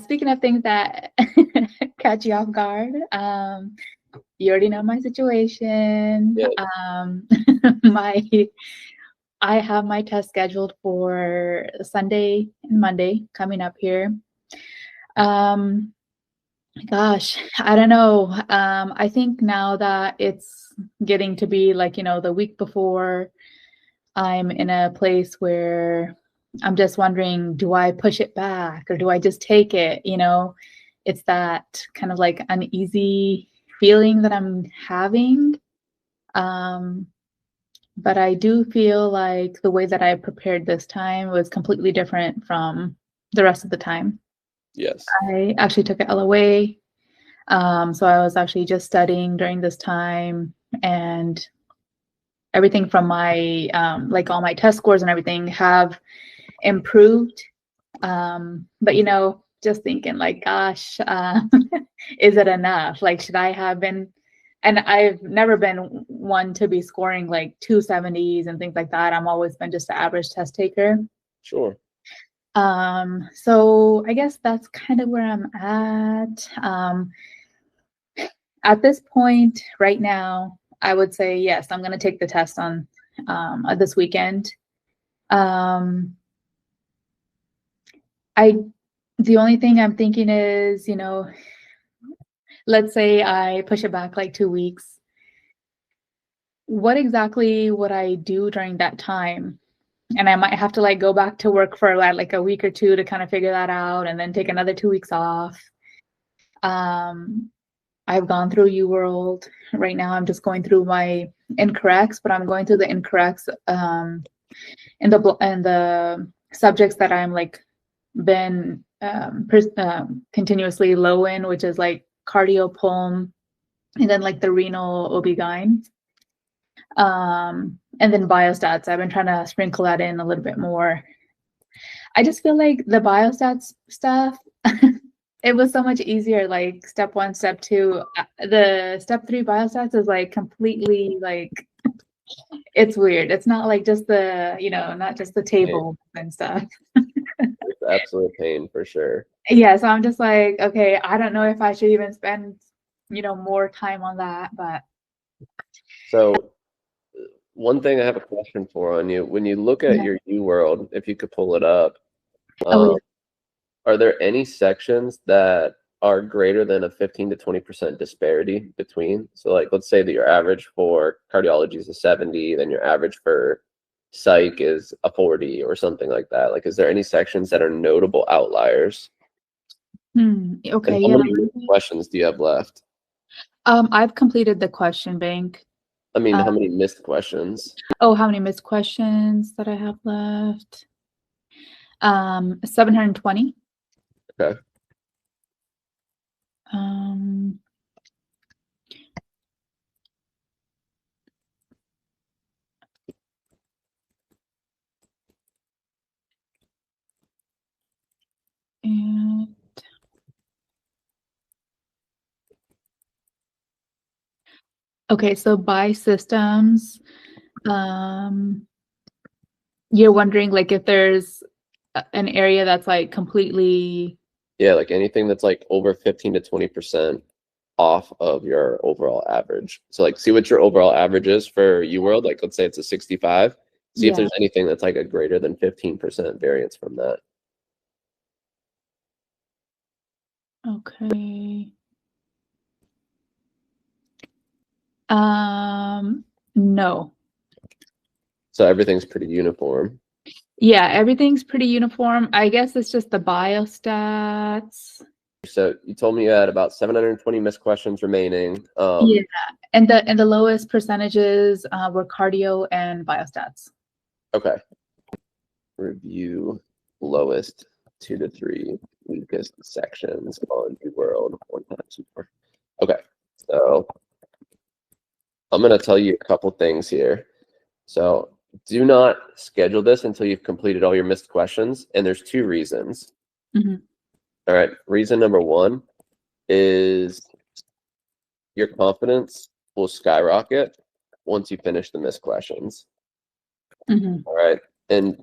Speaking of things that catch you off guard, you already know my situation. Yeah. My I have my test scheduled for Sunday and Monday coming up here. Gosh, I don't know. I think now that it's getting to be like, the week before, I'm in a place where I'm just wondering, do I push it back or do I just take it? It's that kind of like uneasy feeling that I'm having. Um, but I do feel like the way that I prepared this time was completely different from the rest of the time. Yes. I actually took a LOA. So I was actually just studying during this time, and everything from my like all my test scores and everything have improved. But just thinking like, gosh, is it enough? Like, should I have been? And I've never been one to be scoring like 270s and things like that. I'm always been just an average test taker. Sure. So I guess that's kind of where I'm at. At this point right now, I would say yes, I'm going to take the test on this weekend. Um, the only thing I'm thinking is, let's say I push it back like 2 weeks. What exactly would I do during that time? And I might have to like go back to work for like a week or two to kind of figure that out, and then take another 2 weeks off. I've gone through UWorld. Right now I'm just going through my incorrects, but I'm going through the incorrects in the subjects that I'm like been continuously low in, which is like cardio, pulm, and then like the renal, OB-GYN. And then biostats. I've been trying to sprinkle that in a little bit more. I just feel like the biostats stuff, it was so much easier, like step 1, step 2. The step 3 biostats is like completely like, it's weird. It's not like just the, not just the table and stuff. It's absolute pain for sure. Yeah, so I'm just like, okay, I don't know if I should even spend, more time on that, but. So one thing I have a question for on you, when you look at your UWorld, if you could pull it up, are there any sections that are greater than a 15 to 20% disparity between? So like, let's say that your average for cardiology is a 70, then your average for psych is a 40 or something like that. Like, is there any sections that are notable outliers? Okay, and how many questions do you have left? I've completed the question bank. I mean, how many missed questions? Oh, how many missed questions that I have left? 720. Okay. And okay, so by systems, you're wondering like if there's an area that's like completely. Yeah, like anything that's like over 15 to 20% off of your overall average. So like see what your overall average is for UWorld. Like let's say it's a 65. See if there's anything that's like a greater than 15% variance from that. Okay. No. So everything's pretty uniform. Yeah, everything's pretty uniform. I guess it's just the biostats. So you told me you had about 720 missed questions remaining. Yeah, and the lowest percentages were cardio and biostats. Okay. Review lowest 2 to 3 weakest sections on UWorld 1 times more. Okay, so I'm going to tell you a couple things here. So do not schedule this until you've completed all your missed questions, and there's 2 reasons. All right, reason number 1 is your confidence will skyrocket once you finish the missed questions. All right, and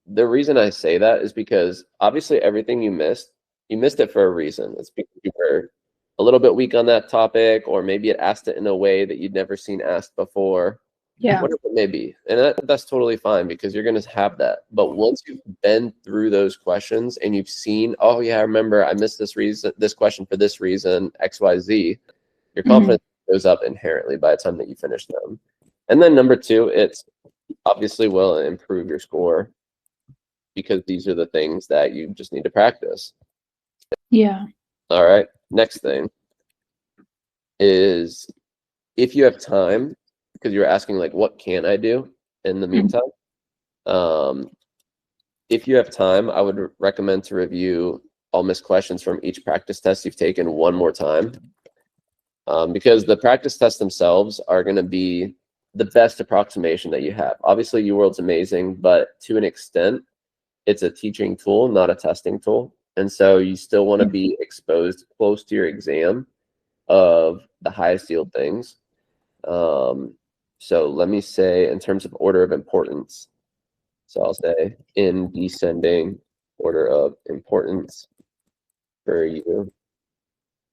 the reason I say that is because obviously everything you missed you missed it for a reason. It's because you were a little bit weak on that topic, or maybe it asked it in a way that you'd never seen asked before. Yeah. Whatever it may be. And that's totally fine, because you're going to have that. But once you've been through those questions and you've seen, oh yeah, I remember I missed this question for this reason, XYZ, your confidence goes up inherently by the time that you finish them. And then number two, it's obviously will improve your score, because these are the things that you just need to practice. Yeah. All right. Next thing is, if you have time, because you're asking like, what can I do in the meantime? If you have time, I would recommend to review all missed questions from each practice test you've taken one more time, because the practice tests themselves are going to be the best approximation that you have. Obviously, UWorld's amazing, but to an extent, it's a teaching tool, not a testing tool. And so you still want to be exposed close to your exam of the highest yield things. So let me say, in terms of order of importance, so I'll say in descending order of importance for you.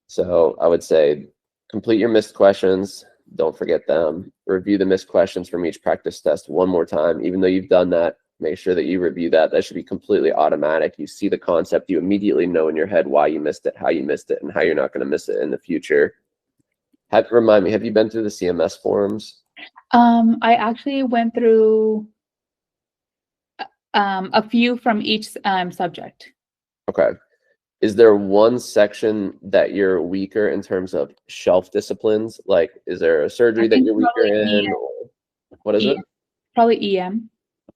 So I would say complete your missed questions. Don't forget them. Review the missed questions from each practice test one more time. Even though you've done that, make sure that you review that. That should be completely automatic. You see the concept. You immediately know in your head why you missed it, how you missed it, and how you're not going to miss it in the future. Remind me, have you been through the CMS forms? I actually went through a few from each subject. Okay. Is there one section that you're weaker in terms of shelf disciplines? Like, is there a surgery that you're weaker in? Or what is it? Probably EM.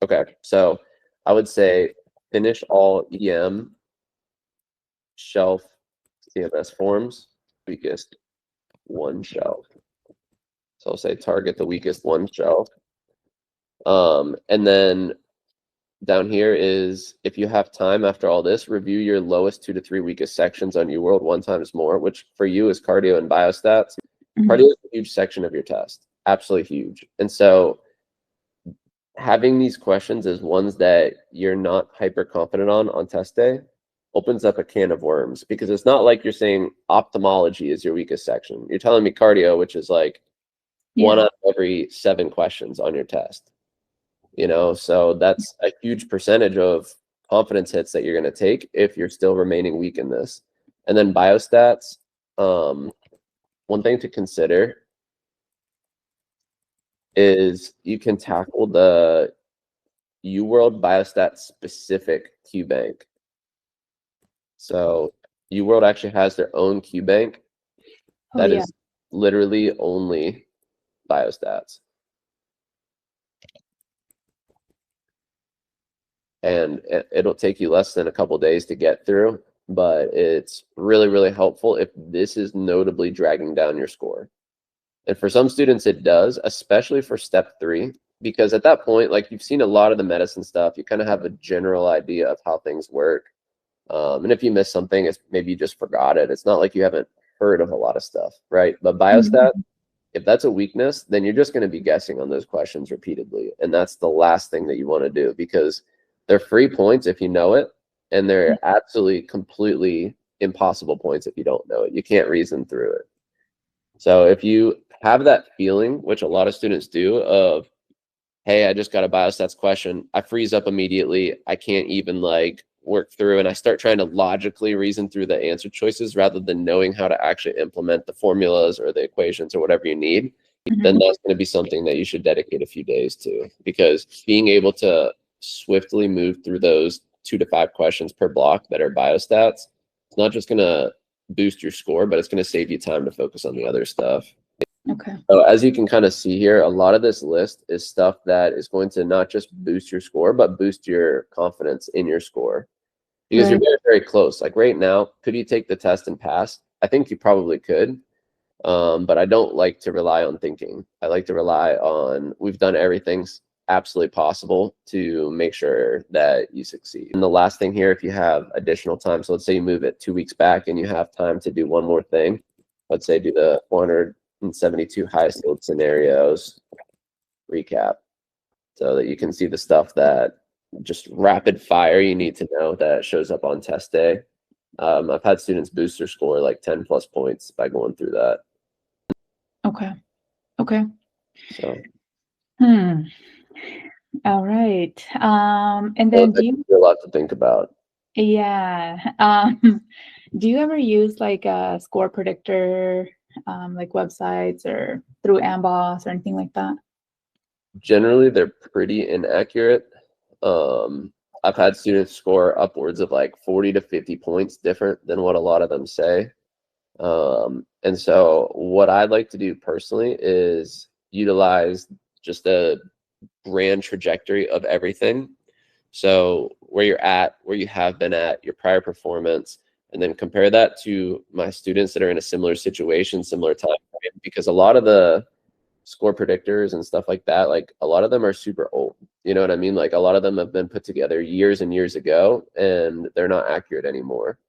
Okay. So I would say finish all EM shelf CMS forms, weakest one shelf. So I'll say target the weakest one shelf. And then down here is, if you have time after all this, review your lowest 2 to 3 weakest sections on UWorld 1 times more, which for you is cardio and biostats. Cardio is a huge section of your test, absolutely huge. And so having these questions as ones that you're not hyper confident on test day opens up a can of worms, because it's not like you're saying ophthalmology is your weakest section. You're telling me cardio, which is like 1 out of every 7 questions on your test. You know, so that's a huge percentage of confidence hits that you're going to take if you're still remaining weak in this. And then biostats, one thing to consider is you can tackle the UWorld biostat specific QBank. So UWorld actually has their own QBank that is literally only biostats. And it'll take you less than a couple days to get through, but it's really, really helpful if this is notably dragging down your score. And for some students, it does, especially for step 3, because at that point, like, you've seen a lot of the medicine stuff, you kind of have a general idea of how things work. And if you miss something, it's maybe you just forgot it. It's not like you haven't heard of a lot of stuff, right? But biostat, if that's a weakness, then you're just going to be guessing on those questions repeatedly. And that's the last thing that you want to do, because they're free points if you know it, and they're absolutely completely impossible points if you don't know it. You can't reason through it. So if you have that feeling, which a lot of students do, of, hey, I just got a biostats question, I freeze up immediately, I can't even like work through, and I start trying to logically reason through the answer choices rather than knowing how to actually implement the formulas or the equations or whatever you need, then that's going to be something that you should dedicate a few days to, because being able to swiftly move through those 2 to 5 questions per block that are biostats, it's not just going to boost your score, but it's going to save you time to focus on the other stuff. Okay. So as you can kind of see here, a lot of this list is stuff that is going to not just boost your score, but boost your confidence in your score, because you're very, very close. Like right now, could you take the test and pass? I think you probably could. But I don't like to rely on thinking. I like to rely on, we've done everything absolutely possible to make sure that you succeed. And the last thing here, if you have additional time, so let's say you move it 2 weeks back and you have time to do one more thing. Let's say do the 472 highest yield scenarios recap, so that you can see the stuff that just rapid fire you need to know that shows up on test day. I've had students boost their score like 10+ points by going through that. Okay. Okay. So. All right. And then do you a lot to think about. Yeah. Do you ever use like a score predictor, like websites or through Amboss or anything like that? Generally, they're pretty inaccurate. I've had students score upwards of like 40 to 50 points different than what a lot of them say. And so what I'd like to do personally is utilize just a grand trajectory of everything. So where you're at, where you have been at, your prior performance, and then compare that to my students that are in a similar situation, similar time frame, because a lot of the score predictors and stuff like that, like a lot of them are super old. You know what I mean? Like a lot of them have been put together years and years ago, and they're not accurate anymore.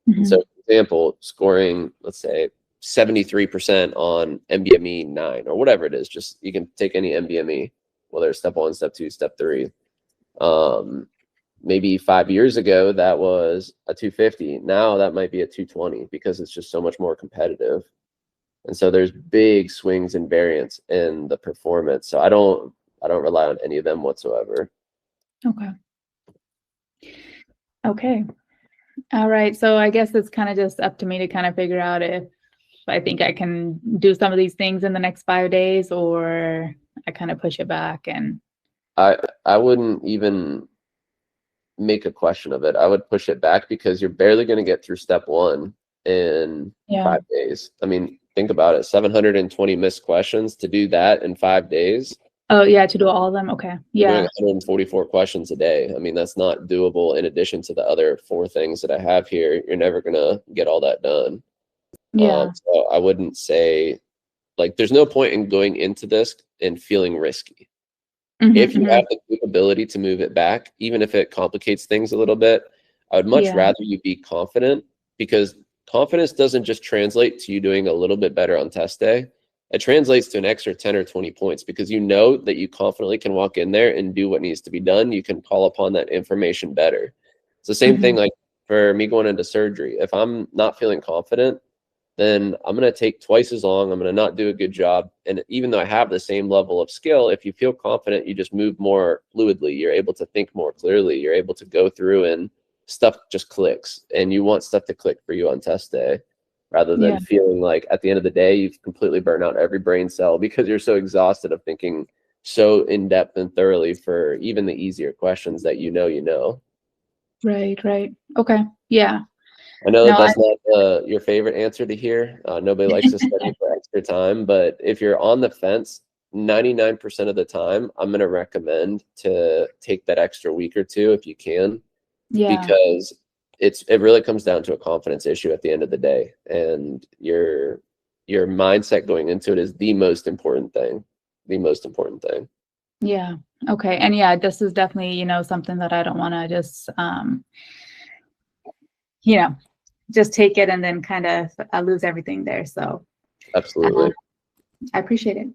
And so, for example, scoring, let's say, 73% on MBME 9 or whatever it is, just you can take any MBME, whether it's step 1, step 2, step 3. Maybe 5 years ago, that was a 250. Now that might be a 220 because it's just so much more competitive. And so there's big swings and variance in the performance. So I don't rely on any of them whatsoever. Okay. Okay. All right. So I guess it's kind of just up to me to kind of figure out if I think I can do some of these things in the next 5 days, or I kind of push it back. And I wouldn't even make a question of it. I would push it back because you're barely going to get through step 1 in 5 days. I mean, think about it, 720 missed questions. To do that in 5 days. Oh yeah, to do all of them. Okay. You're Yeah. doing 144 questions a day. I mean, that's not doable. In addition to the other 4 things that I have here, you're never gonna get all that done. Yeah. So I wouldn't say, like, there's no point in going into this and feeling risky. If you have the capability to move it back, even if it complicates things a little bit, I would much rather you be confident, because confidence doesn't just translate to you doing a little bit better on test day. It translates to an extra 10 or 20 points because you know that you confidently can walk in there and do what needs to be done. You can call upon that information better. It's the same thing like for me going into surgery. If I'm not feeling confident, then I'm going to take twice as long. I'm going to not do a good job. And even though I have the same level of skill, if you feel confident, you just move more fluidly. You're able to think more clearly. You're able to go through and stuff just clicks. And you want stuff to click for you on test day, rather than feeling like at the end of the day, you've completely burnt out every brain cell because you're so exhausted of thinking so in depth and thoroughly for even the easier questions that you know. Right. Right. Okay. Yeah. I know that that's not your favorite answer to hear. Nobody likes to study for extra time, but if you're on the fence, 99% of the time, I'm going to recommend to take that extra week or 2 if you can, because it really comes down to a confidence issue at the end of the day, and your mindset going into it is the most important thing. The most important thing. Yeah. Okay. And yeah, this is definitely, something that I don't want to just, just take it and then kind of lose everything there. So absolutely. I appreciate it.